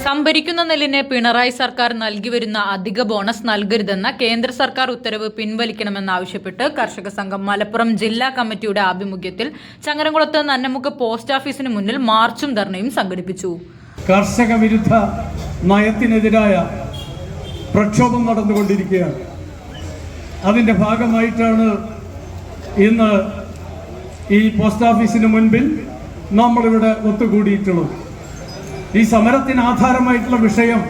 സംഭരിക്കുന്ന നെല്ലിന് പിണറായി സർക്കാർ നൽകി വരുന്ന അധിക ബോണസ് നൽകരുതെന്ന കേന്ദ്ര സർക്കാർ ഉത്തരവ് പിൻവലിക്കണമെന്നാവശ്യപ്പെട്ട് കർഷക സംഘം മലപ്പുറം ജില്ലാ കമ്മിറ്റിയുടെ ആഭിമുഖ്യത്തിൽ ചങ്ങരംകുളത്ത് നന്നമുക്ക് പോസ്റ്റ് ഓഫീസിന് മുന്നിൽ മാർച്ചും ധർണയും സംഘടിപ്പിച്ചു. കർഷക വിരുദ്ധ നയത്തിനെതിരായ പ്രക്ഷോഭം നടന്നുകൊണ്ടിരിക്കുകയാണ്. അതിന്റെ ഭാഗമായിട്ടാണ് ഇന്ന് ഈ പോസ്റ്റ് ഓഫീസിന് മുൻപിൽ നമ്മളിവിടെ ഒത്തുകൂടിയിട്ടുള്ളത്. ഈ സമരത്തിന് ആധാരമായിട്ടുള്ള വിഷയം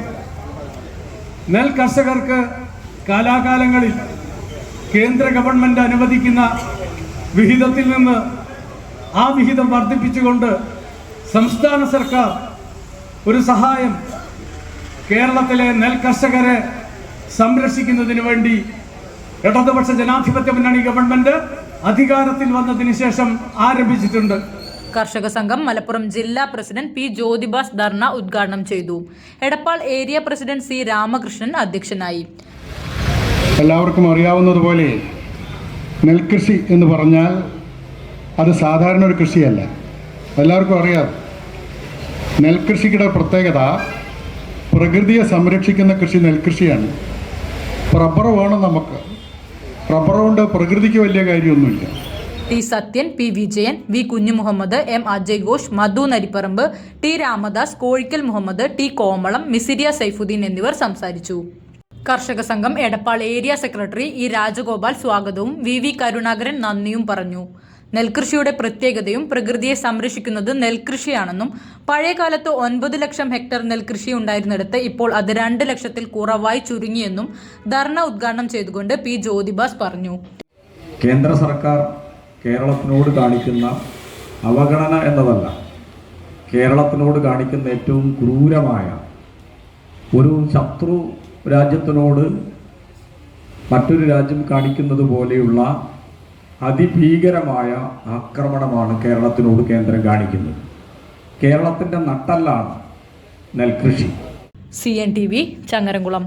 നെൽ കർഷകർക്ക് കാലാകാലങ്ങളിൽ കേന്ദ്ര ഗവൺമെന്റ് അനുവദിക്കുന്ന വിഹിതത്തിൽ നിന്ന് ആ വിഹിതം വർദ്ധിപ്പിച്ചുകൊണ്ട് സംസ്ഥാന സർക്കാർ ഒരു സഹായം കേരളത്തിലെ നെൽ കർഷകരെ സംരക്ഷിക്കുന്നതിന് വേണ്ടി ഇടതുപക്ഷ ജനാധിപത്യ മുന്നണി ഗവൺമെന്റ് അധികാരത്തിൽ വന്നതിന് ശേഷം ആരംഭിച്ചിട്ടുണ്ട്. കർഷക സംഘം മലപ്പുറം ജില്ലാ പ്രസിഡന്റ് പി ജ്യോതിബാസ് ധർണ ഉദ്ഘാടനം ചെയ്തു. Edappal area president C Ramakrishnan അധ്യക്ഷനായി. എല്ലാവർക്കും അറിയാവുന്നതുപോലെ നെൽകൃഷി എന്ന് പറഞ്ഞാൽ അത് സാധാരണ ഒരു കൃഷിയല്ല. എല്ലാവർക്കും അറിയാം. നെൽകൃഷിയുടെ പ്രത്യേകത പ്രകൃതിയെ സംരക്ഷിക്കുന്ന കൃഷി നെൽകൃഷിയാണ്. റബ്ബർ വേണം നമുക്ക്. റബ്ബർ കൊണ്ട് പ്രകൃതിക്ക് വലിയ കാര്യമൊന്നുമില്ല. T Sathyan, P Vijayan, V Kunhimuhammed, M Ajay Ghosh, Madhu Naripparamb, T Ramadas, Kozhikkal Muhammad, T Komalam, Misiriya Saifuddin എന്നിവർ സംസാരിച്ചു. കർഷക സംഘം Edappal area secretary E Rajagopal സ്വാഗതവും വി വി കരുണാകരൻ നന്ദിയും പറഞ്ഞു. നെൽകൃഷിയുടെ പ്രത്യേകതയും പ്രകൃതിയെ സംരക്ഷിക്കുന്നത് നെൽകൃഷിയാണെന്നും പഴയ കാലത്ത് 9 ലക്ഷം ഹെക്ടർ നെൽകൃഷി ഉണ്ടായിരുന്നിടത്ത് ഇപ്പോൾ അത് 2 ലക്ഷത്തിൽ കുറവായി ചുരുങ്ങിയെന്നും ധർണ ഉദ്ഘാടനം ചെയ്തുകൊണ്ട് പി ജ്യോതിബാസ് പറഞ്ഞു. കേന്ദ്ര സർക്കാർ കേരളത്തിനോട് കാണിക്കുന്ന അവഗണന എന്നതല്ല, കേരളത്തിനോട് കാണിക്കുന്ന ഏറ്റവും ക്രൂരമായ ഒരു ശത്രു രാജ്യത്തിനോട് മറ്റൊരു രാജ്യം കാണിക്കുന്നത് പോലെയുള്ള അതിഭീകരമായ ആക്രമണമാണ് കേരളത്തിനോട് കേന്ദ്രം കാണിക്കുന്നത്. കേരളത്തിൻ്റെ നട്ടെല്ലാണ് നെൽകൃഷി. CNTV ചങ്ങരംകുളം.